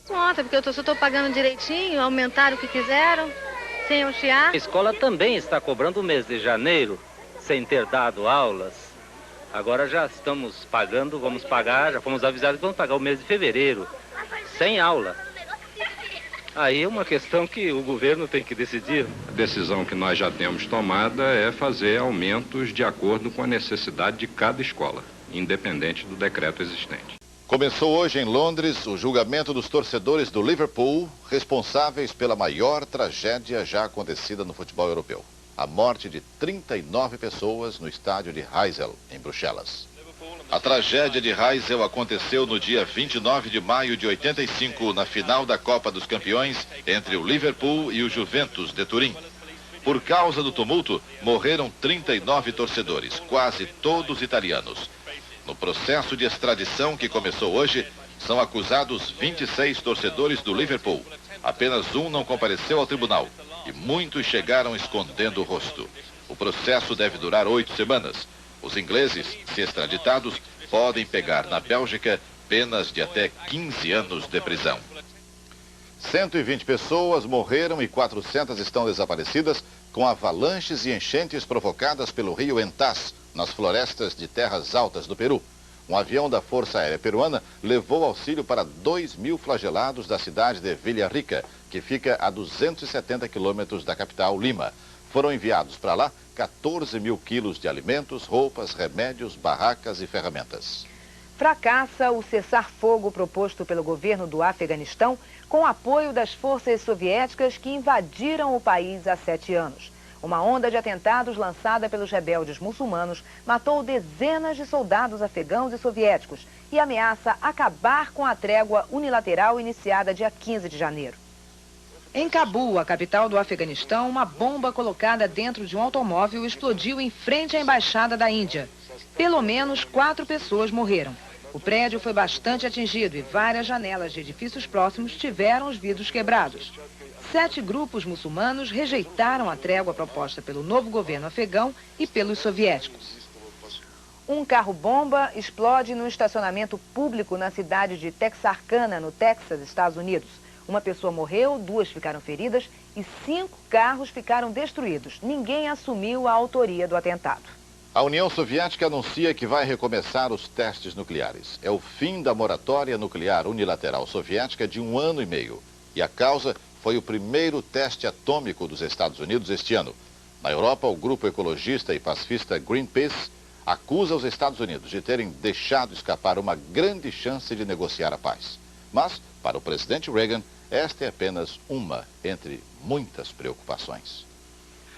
Conta, porque eu só estou pagando direitinho, aumentaram o que quiseram, sem eu chiar. A escola também está cobrando o mês de janeiro, sem ter dado aulas. Agora já estamos pagando, vamos pagar, já fomos avisados que vamos pagar o mês de fevereiro, sem aula. Aí é uma questão que o governo tem que decidir. A decisão que nós já temos tomada é fazer aumentos de acordo com a necessidade de cada escola, independente do decreto existente. Começou hoje em Londres o julgamento dos torcedores do Liverpool, responsáveis pela maior tragédia já acontecida no futebol europeu. A morte de 39 pessoas no estádio de Heysel, em Bruxelas. A tragédia de Heysel aconteceu no dia 29 de maio de 85, na final da Copa dos Campeões, entre o Liverpool e o Juventus de Turim. Por causa do tumulto, morreram 39 torcedores, quase todos italianos. No processo de extradição que começou hoje, são acusados 26 torcedores do Liverpool. Apenas um não compareceu ao tribunal e muitos chegaram escondendo o rosto. O processo deve durar 8 semanas. Os ingleses, se extraditados, podem pegar na Bélgica penas de até 15 anos de prisão. 120 pessoas morreram e 400 estão desaparecidas com avalanches e enchentes provocadas pelo rio Entás, nas florestas de terras altas do Peru. Um avião da Força Aérea Peruana levou auxílio para 2.000 flagelados da cidade de Villarrica, que fica a 270 quilômetros da capital, Lima. Foram enviados para lá 14 mil quilos de alimentos, roupas, remédios, barracas e ferramentas. Fracassa o cessar-fogo proposto pelo governo do Afeganistão com apoio das forças soviéticas que invadiram o país há 7 anos. Uma onda de atentados lançada pelos rebeldes muçulmanos matou dezenas de soldados afegãos e soviéticos e ameaça acabar com a trégua unilateral iniciada dia 15 de janeiro. Em Cabul, a capital do Afeganistão, uma bomba colocada dentro de um automóvel explodiu em frente à embaixada da Índia. Pelo menos 4 pessoas morreram. O prédio foi bastante atingido e várias janelas de edifícios próximos tiveram os vidros quebrados. 7 grupos muçulmanos rejeitaram a trégua proposta pelo novo governo afegão e pelos soviéticos. Um carro-bomba explode no estacionamento público na cidade de Texarkana, no Texas, Estados Unidos. Uma pessoa morreu, 2 ficaram feridas e 5 carros ficaram destruídos. Ninguém assumiu a autoria do atentado. A União Soviética anuncia que vai recomeçar os testes nucleares. É o fim da moratória nuclear unilateral soviética de 1 ano e meio. E a causa foi o primeiro teste atômico dos Estados Unidos este ano. Na Europa, o grupo ecologista e pacifista Greenpeace acusa os Estados Unidos de terem deixado escapar uma grande chance de negociar a paz. Mas, para o presidente Reagan, esta é apenas uma entre muitas preocupações.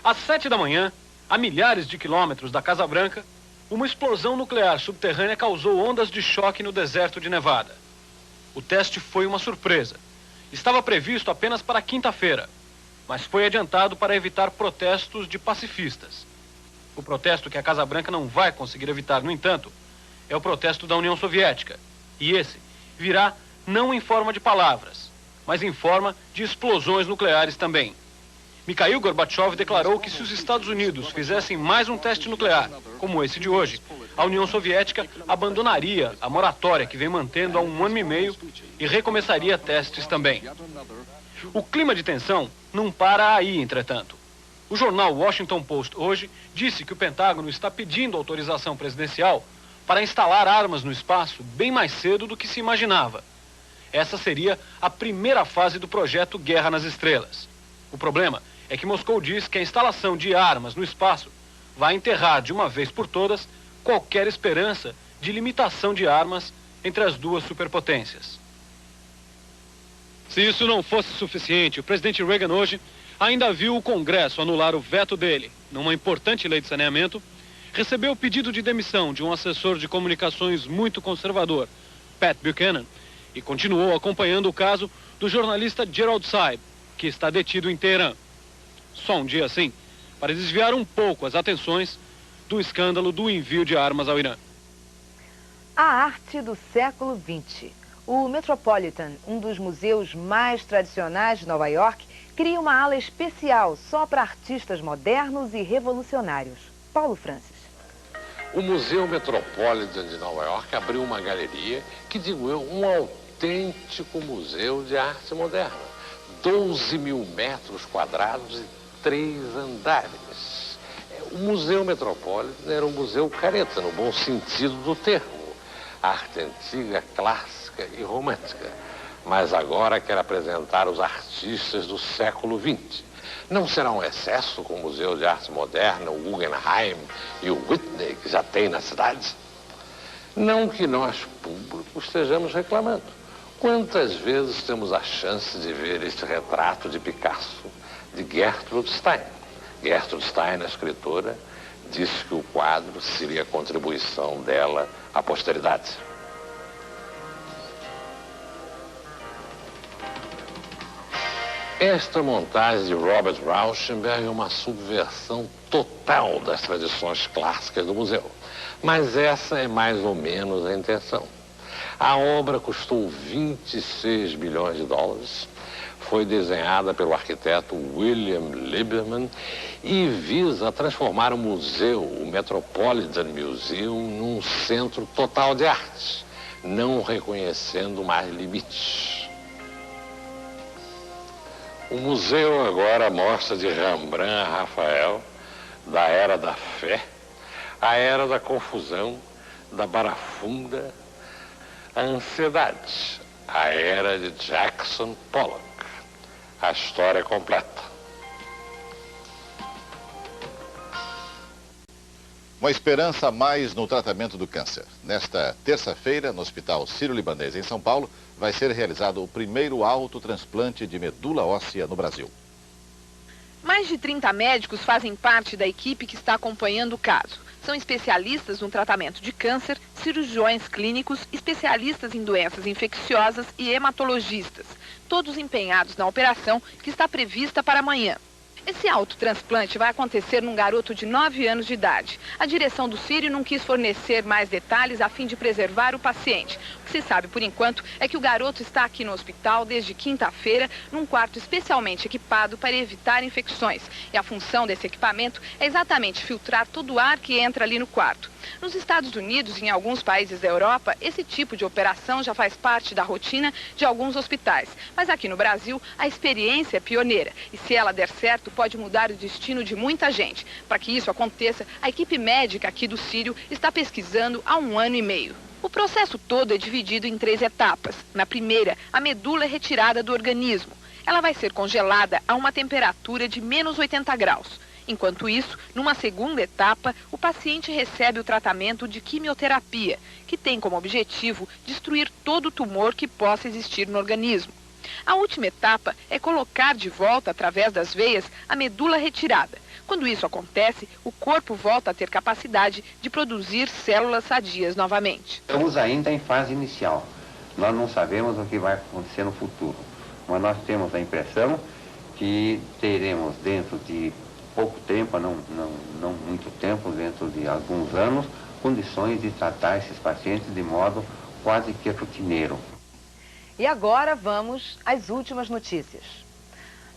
Às 7 da manhã, a milhares de quilômetros da Casa Branca, uma explosão nuclear subterrânea causou ondas de choque no deserto de Nevada. O teste foi uma surpresa. Estava previsto apenas para quinta-feira, mas foi adiantado para evitar protestos de pacifistas. O protesto que a Casa Branca não vai conseguir evitar, no entanto, é o protesto da União Soviética. E esse virá não em forma de palavras, mas em forma de explosões nucleares também. Mikhail Gorbachev declarou que se os Estados Unidos fizessem mais um teste nuclear, como esse de hoje, a União Soviética abandonaria a moratória que vem mantendo há 1 ano e meio e recomeçaria testes também. O clima de tensão não para aí, entretanto. O jornal Washington Post hoje disse que o Pentágono está pedindo autorização presidencial para instalar armas no espaço bem mais cedo do que se imaginava. Essa seria a primeira fase do projeto Guerra nas Estrelas. O problema é que Moscou diz que a instalação de armas no espaço vai enterrar de uma vez por todas qualquer esperança de limitação de armas entre as duas superpotências. Se isso não fosse suficiente, o presidente Reagan hoje ainda viu o Congresso anular o veto dele numa importante lei de saneamento, recebeu o pedido de demissão de um assessor de comunicações muito conservador, Pat Buchanan, e continuou acompanhando o caso do jornalista Gerald Saib, que está detido em Teherã. Só um dia assim, para desviar um pouco as atenções do escândalo do envio de armas ao Irã. A arte do século XX. O Metropolitan, um dos museus mais tradicionais de Nova York, cria uma ala especial só para artistas modernos e revolucionários. Paulo Francis. O Museu Metropolitan de Nova York abriu uma galeria que, digo eu, um autêntico museu de arte moderna. 12 mil metros quadrados e 3 andares. O Museu Metropolitan era um museu careta, no bom sentido do termo. Arte antiga, clássica e romântica. Mas agora quer apresentar os artistas do século XX. Não será um excesso com o Museu de Arte Moderna, o Guggenheim e o Whitney, que já tem na cidade? Não que nós, público, estejamos reclamando. Quantas vezes temos a chance de ver este retrato de Picasso, de Gertrude Stein? Gertrude Stein, a escritora, disse que o quadro seria a contribuição dela à posteridade. Esta montagem de Robert Rauschenberg é uma subversão total das tradições clássicas do museu. Mas essa é mais ou menos a intenção. A obra custou 26 milhões de dólares, foi desenhada pelo arquiteto William Lieberman e visa transformar o museu, o Metropolitan Museum, num centro total de arte, não reconhecendo mais limites. O museu agora mostra de Rembrandt a Rafael, da Era da Fé, a Era da Confusão, da Barafunda, a Ansiedade, a Era de Jackson Pollock. A história completa. Uma esperança a mais no tratamento do câncer. Nesta terça-feira, no Hospital Sírio-Libanês, em São Paulo, vai ser realizado o primeiro autotransplante de medula óssea no Brasil. Mais de 30 médicos fazem parte da equipe que está acompanhando o caso. São especialistas no tratamento de câncer, cirurgiões clínicos, especialistas em doenças infecciosas e hematologistas. Todos empenhados na operação que está prevista para amanhã. Esse autotransplante vai acontecer num garoto de 9 anos de idade. A direção do Sírio não quis fornecer mais detalhes a fim de preservar o paciente. O que se sabe, por enquanto, é que o garoto está aqui no hospital desde quinta-feira, num quarto especialmente equipado para evitar infecções. E a função desse equipamento é exatamente filtrar todo o ar que entra ali no quarto. Nos Estados Unidos e em alguns países da Europa, esse tipo de operação já faz parte da rotina de alguns hospitais. Mas aqui no Brasil, a experiência é pioneira. E se ela der certo, pode mudar o destino de muita gente. Para que isso aconteça, a equipe médica aqui do Sírio está pesquisando há 1 ano e meio. O processo todo é dividido em 3 etapas. Na primeira, a medula é retirada do organismo. Ela vai ser congelada a uma temperatura de menos 80 graus. Enquanto isso, numa segunda etapa, o paciente recebe o tratamento de quimioterapia, que tem como objetivo destruir todo o tumor que possa existir no organismo. A última etapa é colocar de volta, através das veias, a medula retirada. Quando isso acontece, o corpo volta a ter capacidade de produzir células sadias novamente. Estamos ainda em fase inicial. Nós não sabemos o que vai acontecer no futuro, mas nós temos a impressão que teremos dentro de pouco tempo, não muito tempo, dentro de alguns anos, condições de tratar esses pacientes de modo quase que rotineiro. E agora vamos às últimas notícias.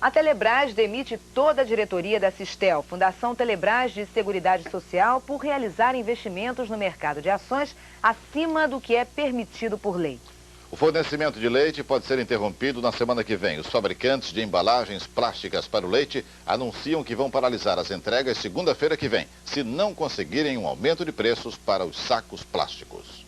A Telebrás demite toda a diretoria da Sistel, Fundação Telebrás de Seguridade Social, por realizar investimentos no mercado de ações acima do que é permitido por lei. O fornecimento de leite pode ser interrompido na semana que vem. Os fabricantes de embalagens plásticas para o leite anunciam que vão paralisar as entregas segunda-feira que vem, se não conseguirem um aumento de preços para os sacos plásticos.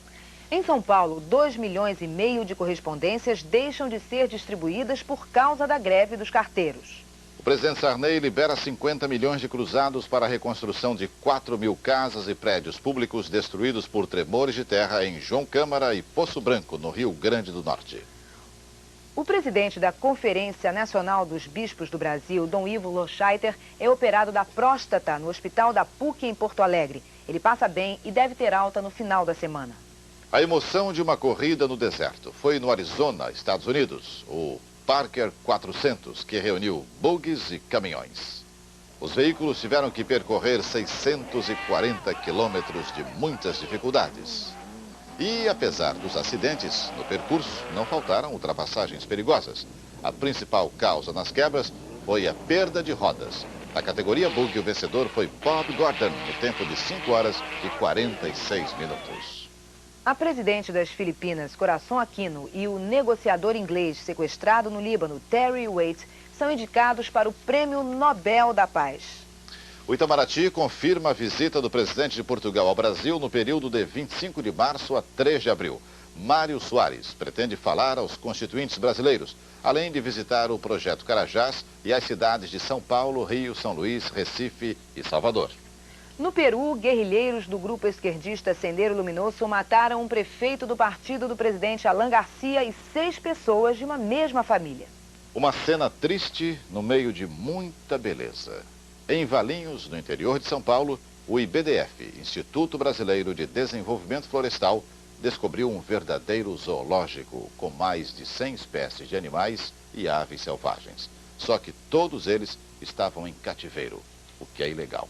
Em São Paulo, 2,5 milhões de correspondências deixam de ser distribuídas por causa da greve dos carteiros. O presidente Sarney libera 50 milhões de cruzados para a reconstrução de 4.000 casas e prédios públicos destruídos por tremores de terra em João Câmara e Poço Branco, no Rio Grande do Norte. O presidente da Conferência Nacional dos Bispos do Brasil, Dom Ivo Loscheiter, é operado da próstata no Hospital da PUC em Porto Alegre. Ele passa bem e deve ter alta no final da semana. A emoção de uma corrida no deserto foi no Arizona, Estados Unidos, o Parker 400, que reuniu bogies e caminhões. Os veículos tiveram que percorrer 640 quilômetros de muitas dificuldades. E, apesar dos acidentes, no percurso não faltaram ultrapassagens perigosas. A principal causa nas quebras foi a perda de rodas. Na categoria buggy, o vencedor foi Bob Gordon, no tempo de 5 horas e 46 minutos. A presidente das Filipinas, Corazon Aquino, e o negociador inglês sequestrado no Líbano, Terry Waite, são indicados para o Prêmio Nobel da Paz. O Itamaraty confirma a visita do presidente de Portugal ao Brasil no período de 25 de março a 3 de abril. Mário Soares pretende falar aos constituintes brasileiros, além de visitar o Projeto Carajás e as cidades de São Paulo, Rio, São Luís, Recife e Salvador. No Peru, guerrilheiros do grupo esquerdista Sendero Luminoso mataram um prefeito do partido do presidente Alan Garcia e 6 pessoas de uma mesma família. Uma cena triste no meio de muita beleza. Em Valinhos, no interior de São Paulo, o IBDF, Instituto Brasileiro de Desenvolvimento Florestal, descobriu um verdadeiro zoológico com mais de 100 espécies de animais e aves selvagens. Só que todos eles estavam em cativeiro, o que é ilegal.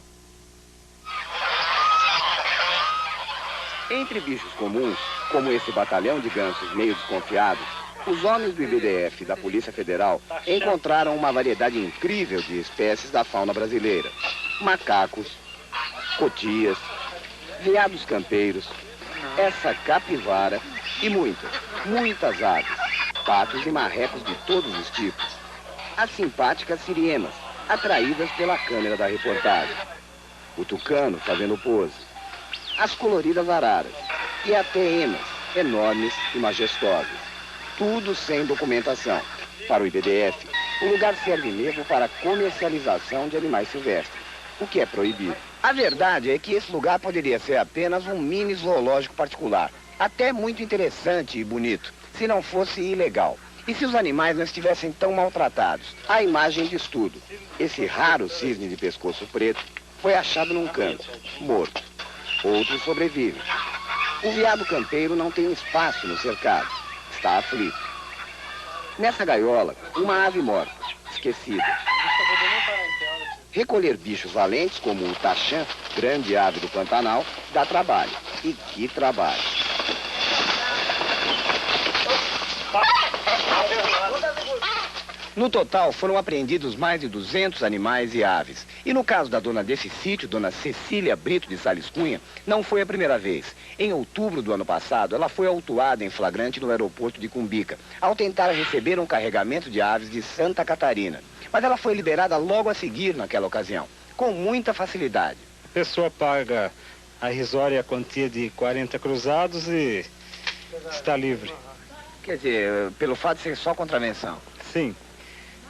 Entre bichos comuns, como esse batalhão de gansos meio desconfiados, os homens do IBDF e da Polícia Federal encontraram uma variedade incrível de espécies da fauna brasileira. Macacos, cotias, veados campeiros, essa capivara e muitas aves, patos e marrecos de todos os tipos. As simpáticas siriemas, atraídas pela câmera da reportagem. O tucano fazendo pose. As coloridas araras e até emas, enormes e majestosas. Tudo sem documentação. Para o IBDF, o lugar serve mesmo para comercialização de animais silvestres, o que é proibido. A verdade é que esse lugar poderia ser apenas um mini zoológico particular, até muito interessante e bonito, se não fosse ilegal. E se os animais não estivessem tão maltratados? A imagem diz tudo. Esse raro cisne de pescoço preto foi achado num canto, morto. Outros sobrevivem. O veado campeiro não tem espaço no cercado. Está aflito. Nessa gaiola, uma ave morta, esquecida. Recolher bichos valentes, como o taxã, grande ave do Pantanal, dá trabalho. E que trabalho! No total, foram apreendidos mais de 200 animais e aves. E no caso da dona desse sítio, dona Cecília Brito de Sales Cunha, não foi a primeira vez. Em outubro do ano passado, ela foi autuada em flagrante no aeroporto de Cumbica, ao tentar receber um carregamento de aves de Santa Catarina. Mas ela foi liberada logo a seguir naquela ocasião, com muita facilidade. A pessoa paga a irrisória quantia de 40 cruzados e está livre. Quer dizer, pelo fato de ser só contravenção? Sim.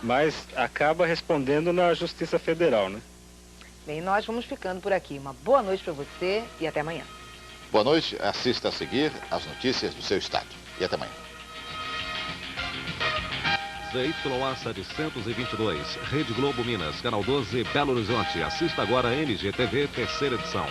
Mas acaba respondendo na Justiça Federal, né? Bem, nós vamos ficando por aqui. Uma boa noite para você e até amanhã. Boa noite. Assista a seguir as notícias do seu estado. E até amanhã. ZYA 722, Rede Globo Minas, Canal 12, Belo Horizonte. Assista agora a NGTV, terceira edição.